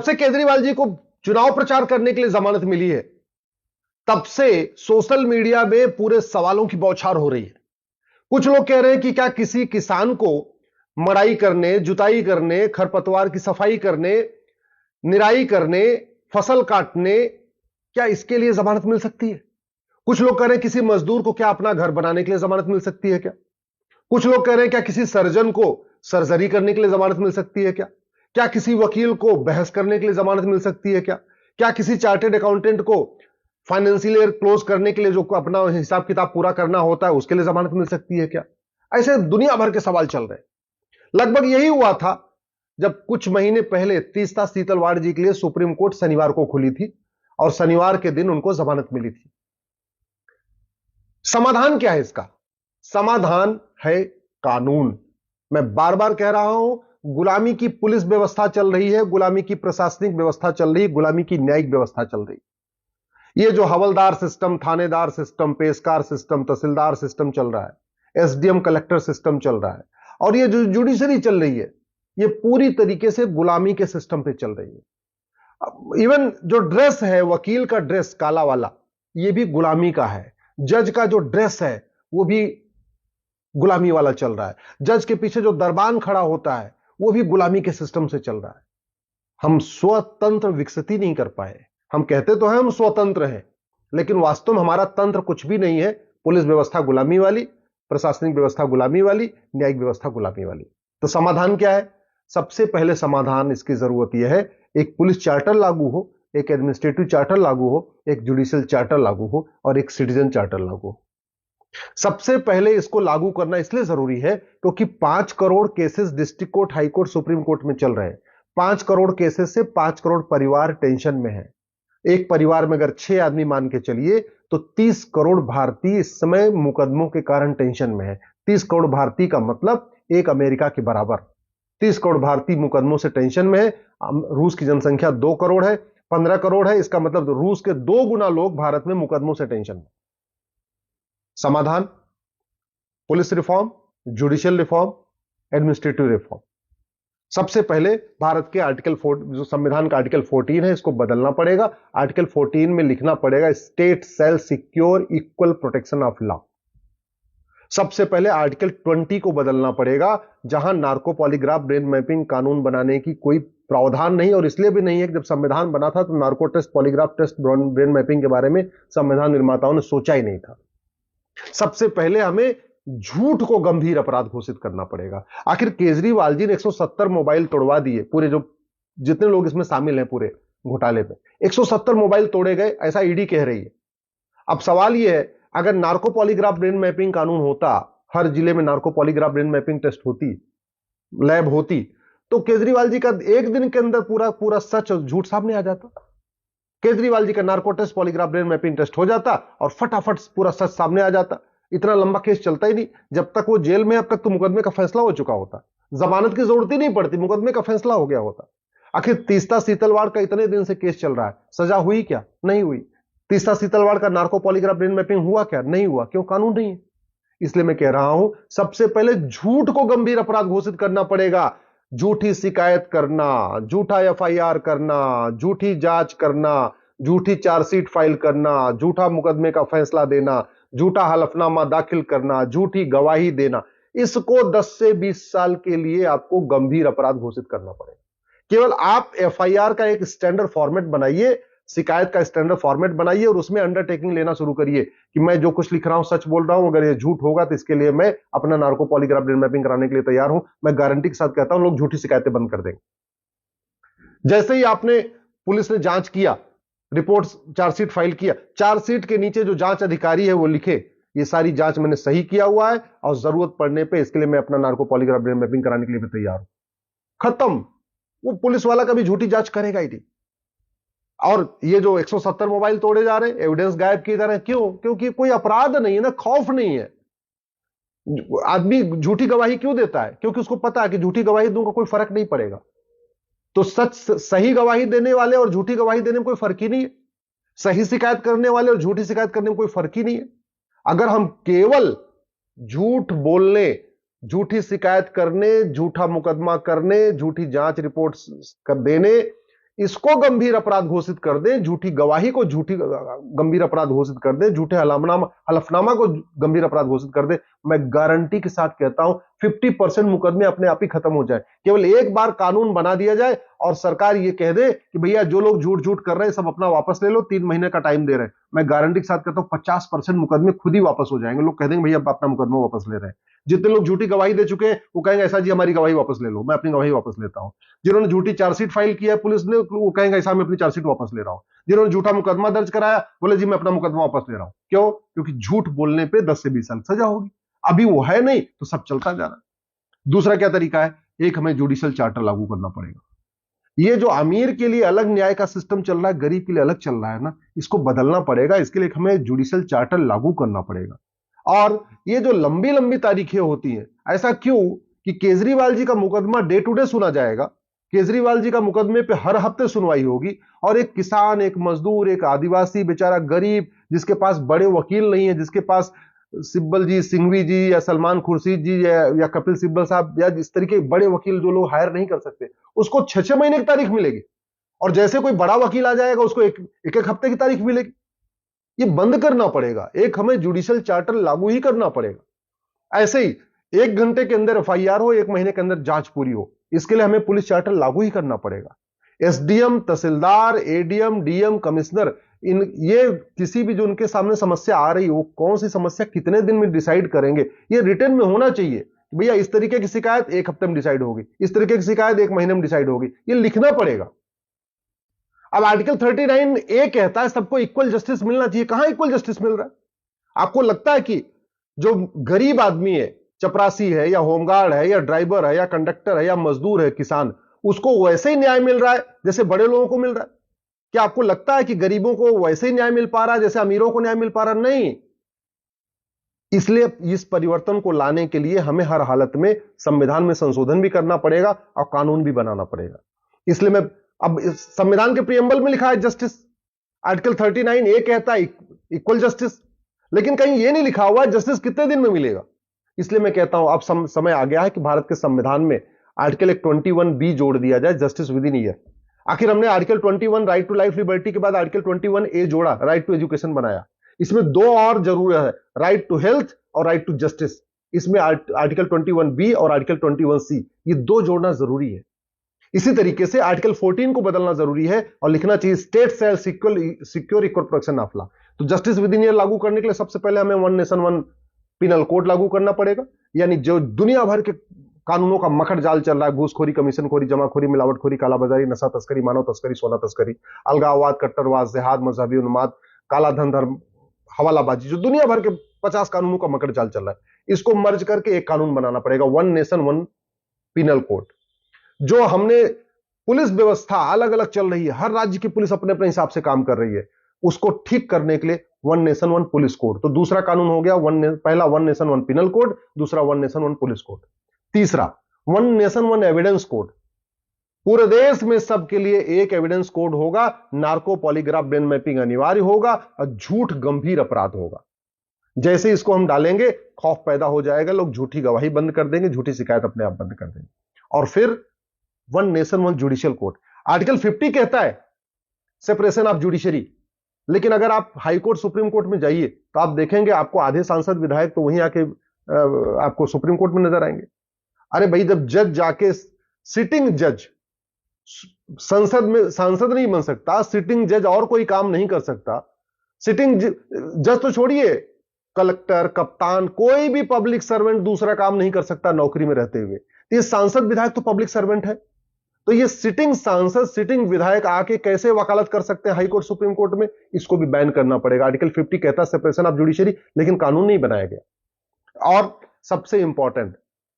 जब से केजरीवाल जी को चुनाव प्रचार करने के लिए जमानत मिली है, तब से सोशल मीडिया में पूरे सवालों की बौछार हो रही है। कुछ लोग कह रहे हैं कि क्या किसी किसान को मड़ाई करने, जुताई करने, खरपतवार की सफाई करने, निराई करने, फसल काटने, क्या इसके लिए जमानत मिल सकती है? कुछ लोग कह रहे हैं किसी मजदूर को क्या अपना घर बनाने के लिए जमानत मिल सकती है क्या? कुछ लोग कह रहे हैं क्या किसी सर्जन को सर्जरी करने के लिए जमानत मिल सकती है क्या? क्या किसी वकील को बहस करने के लिए जमानत मिल सकती है क्या? क्या किसी चार्टेड अकाउंटेंट को फाइनेंशियल ईयर क्लोज करने के लिए जो अपना हिसाब किताब पूरा करना होता है उसके लिए जमानत मिल सकती है क्या? ऐसे दुनिया भर के सवाल चल रहे हैं। लगभग यही हुआ था जब कुछ महीने पहले तीस्ता सीतलवाड़ जी के लिए सुप्रीम कोर्ट शनिवार को खुली थी और शनिवार के दिन उनको जमानत मिली थी। समाधान क्या है इसका? समाधान है कानून। मैं बार बार कह रहा हूं, गुलामी की पुलिस व्यवस्था चल रही है, गुलामी की प्रशासनिक व्यवस्था चल रही है, गुलामी की न्यायिक व्यवस्था चल रही है। ये जो हवलदार सिस्टम, थानेदार सिस्टम, पेशकार सिस्टम, तहसीलदार सिस्टम चल रहा है, एसडीएम कलेक्टर सिस्टम चल रहा है, और ये जो जुडिशरी चल रही है, ये पूरी तरीके से गुलामी के सिस्टम पे चल रही है। इवन जो ड्रेस है, वकील का ड्रेस काला वाला, ये भी गुलामी का है। जज का जो ड्रेस है वो भी गुलामी वाला चल रहा है। जज के पीछे जो दरबान खड़ा होता है वो भी गुलामी के सिस्टम से चल रहा है। हम स्वतंत्र विकसित ही नहीं कर पाए। हम कहते तो हैं हम स्वतंत्र हैं, लेकिन वास्तव में हमारा तंत्र कुछ भी नहीं है। पुलिस व्यवस्था गुलामी वाली, प्रशासनिक व्यवस्था गुलामी वाली, न्यायिक व्यवस्था गुलामी वाली। तो समाधान क्या है? सबसे पहले समाधान इसकी जरूरत यह है, एक पुलिस चार्टर लागू हो, एक एडमिनिस्ट्रेटिव चार्टर लागू हो, एक जुडिशियल चार्टर लागू हो और एक सिटीजन चार्टर लागू हो। सबसे पहले इसको लागू करना इसलिए जरूरी है क्योंकि 5 crore cases district court, high court, supreme court में चल रहे हैं। 5 करोड़ केसेस से 5 करोड़ परिवार टेंशन में है। एक परिवार में अगर 6 आदमी मान के चलिए तो 30 करोड़ भारतीय इस समय मुकदमों के कारण टेंशन में है। 30 करोड़ भारतीय का मतलब एक अमेरिका के बराबर। 30 करोड़ भारतीय मुकदमों से टेंशन में है। रूस की जनसंख्या 2 करोड़ है, 15 करोड़ है, इसका मतलब रूस के 2 गुना लोग भारत में मुकदमों से टेंशन में। समाधान? Police reform, judicial reform, administrative reform. सबसे पहले भारत के आर्टिकल 4, जो संविधान का आर्टिकल 14 है, इसको बदलना पड़ेगा। आर्टिकल 14 में लिखना पड़ेगा state shall secure equal protection of law. सबसे पहले आर्टिकल 20 को बदलना पड़ेगा, जहां नार्को पॉलीग्राफ ब्रेन मैपिंग कानून बनाने की कोई प्रावधान नहीं, और इसलिए भी नहीं है कि जब संविधान बना था तो narco test, polygraph test, brain mapping के बारे में संविधान निर्माताओं ने सोचा ही नहीं था। सबसे पहले हमें झूठ को गंभीर अपराध घोषित करना पड़ेगा। आखिर केजरीवाल जी ने 170 मोबाइल तोड़वा दिए, पूरे जो जितने लोग इसमें शामिल हैं पूरे घोटाले पे 170 मोबाइल तोड़े गए, ऐसा ईडी कह रही है। अब सवाल यह है, अगर नार्को पॉलीग्राफ ब्रेन मैपिंग कानून होता, हर जिले में narco polygraph brain mapping test होती, लैब होती, तो केजरीवाल जी का एक दिन के अंदर पूरा पूरा सच और झूठ सामने आ जाता। केजरीवाल जी का narco test, polygraph brain mapping test हो जाता और फटाफट पूरा सच सामने आ जाता। इतना लंबा केस चलता ही नहीं। जब तक वो जेल में, अब तक तो मुकदमे का फैसला हो चुका होता, जमानत की जरूरत ही नहीं पड़ती, मुकदमे का फैसला हो गया होता। आखिर तीस्ता सीतलवाड़ का इतने दिन से केस चल रहा है, सजा हुई क्या? नहीं हुई। तीस्ता सीतलवाड़ का नार्को पॉलीग्राफ ब्रेन मैपिंग हुआ क्या? नहीं हुआ। क्यों? कानून नहीं है। इसलिए मैं कह रहा हूं, सबसे पहले झूठ को गंभीर अपराध घोषित करना पड़ेगा। झूठी शिकायत करना, झूठा एफआईआर करना, झूठी जांच करना, झूठी चार्जशीट फाइल करना, झूठा मुकदमे का फैसला देना, झूठा हलफनामा दाखिल करना, झूठी गवाही देना, इसको 10 से 20 साल के लिए आपको गंभीर अपराध घोषित करना पड़ेगा। केवल आप एफआईआर का एक स्टैंडर्ड फॉर्मेट बनाइए, शिकायत का स्टैंडर्ड फॉर्मेट बनाइए और उसमें अंडरटेकिंग लेना शुरू करिए कि मैं जो कुछ लिख रहा हूं सच बोल रहा हूं। अगर ये झूठ होगा तो इसके लिए मैं अपना नार्को पॉलीग्राफ ब्रेन मैपिंग कराने के लिए तैयार हूं। मैं गारंटी के साथ कहता हूं, लोग झूठी शिकायतें बंद कर देंगे। जैसे ही आपने, पुलिस ने जांच किया, रिपोर्ट, चार्जशीट फाइल किया, चार्जशीट के नीचे जो जांच अधिकारी है वो लिखे, ये सारी जांच मैंने सही किया हुआ है और जरूरत पड़ने पे इसके लिए मैं अपना नार्को पॉलीग्राफ ब्रेन मैपिंग कराने के लिए भी तैयार हूं। खत्म। वो पुलिस वाला कभी झूठी जांच करेगा ही नहीं। और ये जो 170 मोबाइल तोड़े जा रहे हैं, एविडेंस गायब किए जा रहे हैं, क्यों? क्योंकि कोई अपराध नहीं है ना, खौफ नहीं है। आदमी झूठी गवाही क्यों देता है? क्योंकि उसको पता है कि झूठी गवाही दूंगा कोई फर्क नहीं पड़ेगा। तो सही गवाही देने वाले और झूठी गवाही देने में कोई फर्क ही नहीं है। सही शिकायत करने वाले और झूठी शिकायत करने में कोई फर्क ही नहीं है। अगर हम केवल झूठ बोलने, झूठी शिकायत करने, झूठा मुकदमा करने, झूठी जांच रिपोर्ट कर देने, इसको गंभीर अपराध घोषित कर दें, झूठी गवाही को झूठी गंभीर अपराध घोषित कर दें, झूठे हलफनामा को गंभीर अपराध घोषित कर दें, मैं गारंटी के साथ कहता हूं 50% मुकदमे अपने आप ही खत्म हो जाए। केवल एक बार कानून बना दिया जाए और सरकार ये कह दे कि भैया जो लोग झूठ झूठ कर रहे हैं सब अपना वापस ले लो, 3 महीने का टाइम दे रहे हैं, मैं गारंटी के साथ कहता हूं 50% मुकदमे खुद ही वापस हो जाएंगे। लोग कह देंगे भैया अपना मुकदमा वापस ले रहे हैं। जितने लोग झूठी गवाही दे चुके हैं वो कहेंगे ऐसा जी हमारी गवाही वापस ले लो, मैं अपनी गवाही वापस लेता हूं। जिन्होंने झूठी चार्जशीट फाइल किया है पुलिस ने, वो कहेंगे ऐसा मैं अपनी चार्जशीट वापस ले रहा हूं। जिन्होंने झूठा मुकदमा दर्ज कराया बोले जी मैं अपना मुकदमा वापस ले रहा हूं। क्यों? क्योंकि झूठ बोलने पे 10 से 20 साल सजा होगी। अभी वो है नहीं तो सब चलता जा रहा है। दूसरा क्या तरीका है? एक हमें जुडिशियल चार्टर लागू करना पड़ेगा। ये जो अमीर के लिए अलग न्याय का सिस्टम चल रहा है, गरीब के लिए अलग चल रहा है ना, इसको बदलना पड़ेगा। इसके लिए हमें जुडिशियल चार्टर लागू करना पड़ेगा। और ये जो लंबी लंबी तारीखें होती हैं, ऐसा क्यों कि केजरीवाल जी का मुकदमा डे टू डे सुना जाएगा, केजरीवाल जी का मुकदमे पे हर हफ्ते सुनवाई होगी, और एक किसान, एक मजदूर, एक आदिवासी बेचारा गरीब जिसके पास बड़े वकील नहीं है, जिसके पास सिब्बल जी, सिंघवी जी या सलमान खुर्शीद जी या कपिल सिब्बल साहब या इस तरीके बड़े वकील जो लोग हायर नहीं कर सकते, उसको 6-6 महीने की तारीख मिलेगी। और जैसे कोई बड़ा वकील आ जाएगा उसको एक एक हफ्ते की तारीख मिलेगी। ये बंद करना पड़ेगा। एक हमें जुडिशियल चार्टर लागू ही करना पड़ेगा। ऐसे ही 1 घंटे के अंदर एफआईआर हो, 1 महीने के अंदर जांच पूरी हो, इसके लिए हमें पुलिस चार्टर लागू ही करना पड़ेगा। एसडीएम, तहसीलदार, एडीएम, डीएम, कमिश्नर, इन ये किसी भी जो उनके सामने समस्या आ रही है, वो कौन सी समस्या कितने दिन में डिसाइड करेंगे, ये रिटर्न में होना चाहिए। भैया इस तरीके की शिकायत 1 हफ्ते में डिसाइड होगी, इस तरीके की शिकायत 1 महीने में डिसाइड होगी, ये लिखना पड़ेगा। अब आर्टिकल 39 ए कहता है सबको इक्वल जस्टिस मिलना चाहिए। कहां इक्वल जस्टिस मिल रहा है? आपको लगता है कि जो गरीब आदमी है, चपरासी है या होमगार्ड है या ड्राइवर है या कंडक्टर है या मजदूर है, किसान, उसको वैसे ही न्याय मिल रहा है जैसे बड़े लोगों को मिल रहा है? क्या आपको लगता है कि गरीबों को वैसे ही न्याय मिल पा रहा है जैसे अमीरों को न्याय मिल पा रहा? नहीं। इसलिए इस परिवर्तन को लाने के लिए हमें हर हालत में संविधान में संशोधन भी करना पड़ेगा और कानून भी बनाना पड़ेगा। इसलिए मैं अब संविधान के प्रियम्बल में लिखा है जस्टिस, आर्टिकल 39 ए कहता है इक्वल जस्टिस, लेकिन कहीं यह नहीं लिखा हुआ है जस्टिस कितने दिन में मिलेगा। इसलिए मैं कहता हूं अब समय आ गया है कि भारत के संविधान में आर्टिकल 21 बी जोड़ दिया जाए, जस्टिस विद इन ईयर। आखिर हमने article 21 right to life liberty के बाद आर्टिकल 21 ए जोड़ा, राइट टू एजुकेशन बनाया। इसमें 2 और जरूरी है, राइट टू हेल्थ और राइट टू जस्टिस। इसमें आर्टिकल 21 बी और आर्टिकल 21 सी, ये 2 जोड़ना जरूरी है। इसी तरीके से आर्टिकल 14 को बदलना जरूरी है और लिखना चाहिए state shall secure equal protection of law. तो जस्टिस विद इन ईयर लागू करने के लिए सबसे पहले हमें 1 नेशन 1 पिनल कोड लागू करना पड़ेगा। यानी जो दुनिया भर के कानूनों का मखट जाल चल रहा है, घूसखोरी, कमीशनखोरी, जमाखोरी, मिलावटखोरी, कालाबाजारी, नशा तस्करी, मानव तस्करी, सोना तस्करी, अलगाववाद, कट्टरवाद, जिहाद, मजहबी उन्माद, काला धन, धर्म, हवालाबाजी, जो दुनिया भर के 50 कानूनों का मकड़ जाल चल रहा है, इसको मर्ज करके एक कानून बनाना पड़ेगा, 1 नेशन 1 पिनल कोड। जो हमने पुलिस व्यवस्था अलग अलग चल रही है, हर राज्य की पुलिस अपने अपने हिसाब से काम कर रही है, उसको ठीक करने के लिए 1 नेशन 1 पुलिस कोड। तो दूसरा कानून हो गया पहला 1 नेशन 1 पिनल कोड, दूसरा 1 नेशन 1 पुलिस कोड। तीसरा 1 नेशन 1 एविडेंस कोड। पूरे देश में सबके लिए एक एविडेंस कोड होगा, नार्को पॉलीग्राफ ब्रेन मैपिंग अनिवार्य होगा और झूठ गंभीर अपराध होगा। जैसे इसको हम डालेंगे खौफ पैदा हो जाएगा, लोग झूठी गवाही बंद कर देंगे, झूठी शिकायत अपने आप बंद कर देंगे। और फिर 1 नेशन 1 जुडिशियल कोड। आर्टिकल 50 कहता है सेपरेशन ऑफ जुडिशरी, लेकिन अगर आप हाई कोर्ट सुप्रीम कोर्ट में जाइए तो आप देखेंगे आपको आधे सांसद विधायक तो वहीं आके आपको सुप्रीम कोर्ट में नजर आएंगे। अरे भाई, जब जज जाके सिटिंग जज संसद में सांसद नहीं बन सकता, सिटिंग जज और कोई काम नहीं कर सकता, सिटिंग जज तो छोड़िए, कलेक्टर, कप्तान, कोई भी पब्लिक सर्वेंट दूसरा काम नहीं कर सकता नौकरी में रहते हुए। ये सांसद विधायक तो पब्लिक सर्वेंट है, तो ये सिटिंग सांसद, सिटिंग विधायक आके कैसे वकालत कर सकते हैं हाई कोर्ट सुप्रीम कोर्ट में? इसको भी बैन करना पड़ेगा। आर्टिकल 50 कहता है सेपरेशन ऑफ जुडिशरी, लेकिन कानून नहीं बनाया गया। और सबसे इंपॉर्टेंट,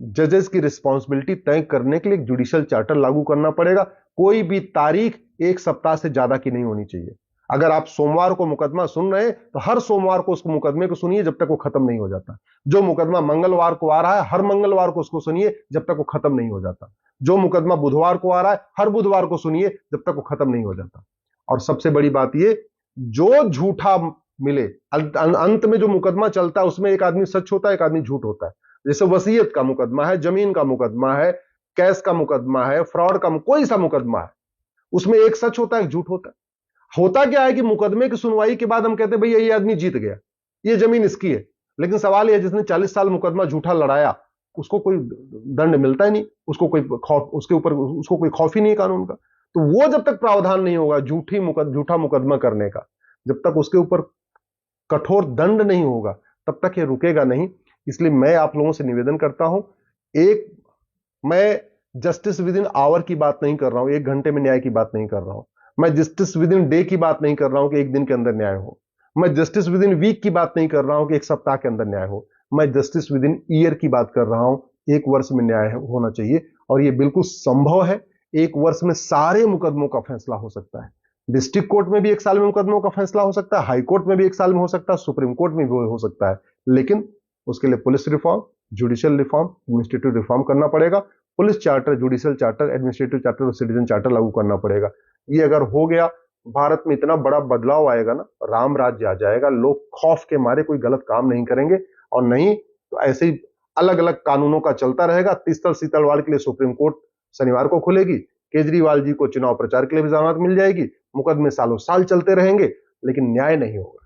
जजेस की रिस्पॉन्सिबिलिटी तय करने के लिए एक जुडिशियल चार्टर लागू करना पड़ेगा। कोई भी तारीख 1 सप्ताह से ज्यादा की नहीं होनी चाहिए। अगर आप सोमवार को मुकदमा सुन रहे हैं तो हर सोमवार को उस मुकदमे को सुनिए जब तक वो खत्म नहीं हो जाता। जो मुकदमा मंगलवार को आ रहा है, हर मंगलवार को उसको सुनिए जब तक वो खत्म नहीं हो जाता। जो मुकदमा बुधवार को आ रहा है, हर बुधवार को सुनिए जब तक वो खत्म नहीं हो जाता। और सबसे बड़ी बात ये, जो झूठा मिले, अंत में जो मुकदमा चलता है उसमें एक आदमी सच होता है, एक आदमी झूठ होता है। जैसे वसीयत का मुकदमा है, जमीन का मुकदमा है, कैश का मुकदमा है, फ्रॉड का, कोई सा मुकदमा है, उसमें एक सच होता है, एक झूठ होता है। होता क्या है कि मुकदमे की सुनवाई के बाद हम कहते हैं भाई ये आदमी जीत गया, ये जमीन इसकी है। लेकिन सवाल यह, जिसने 40 साल मुकदमा झूठा लड़ाया, उसको कोई दंड मिलता ही नहीं, उसको कोई खौफ, उसके ऊपर उसको कोई खौफ ही नहीं है कानून का। तो वो जब तक प्रावधान नहीं होगा झूठा मुकदमा करने का, जब तक उसके ऊपर कठोर दंड नहीं होगा, तब तक ये रुकेगा नहीं। इसलिए मैं आप लोगों से निवेदन करता हूं, एक मैं जस्टिस विद इन आवर की बात नहीं कर रहा हूं, 1 घंटे में न्याय की बात नहीं कर रहा हूं। मैं जस्टिस विद इन डे की बात नहीं कर रहा हूं कि 1 दिन के अंदर न्याय हो। मैं जस्टिस विद इन वीक की बात नहीं कर रहा हूं कि 1 सप्ताह के अंदर न्याय हो। मैं जस्टिस विद इन ईयर की बात कर रहा हूं, 1 वर्ष में न्याय होना चाहिए। और यह बिल्कुल संभव है, 1 वर्ष में सारे मुकदमों का फैसला हो सकता है। डिस्ट्रिक्ट कोर्ट में भी 1 साल में मुकदमों का फैसला हो सकता है, हाई कोर्ट में भी 1 साल में हो सकता है, सुप्रीम कोर्ट में भी हो सकता है। लेकिन उसके लिए police reform, judicial reform, administrative reform करना पड़ेगा। Police charter, judicial charter, administrative charter और सिटीजन चार्टर लागू करना पड़ेगा। ये अगर हो गया, भारत में इतना बड़ा बदलाव आएगा ना, राम राज्य आ जाएगा। लोग खौफ के मारे कोई गलत काम नहीं करेंगे, और नहीं तो ऐसे ही अलग अलग कानूनों का चलता रहेगा। तीस्तल सीतलवाड़ के लिए सुप्रीम कोर्ट शनिवार को खुलेगी, केजरीवाल जी को चुनाव प्रचार के लिए भी जमानत मिल जाएगी, मुकदमे सालों साल चलते रहेंगे, लेकिन न्याय नहीं होगा।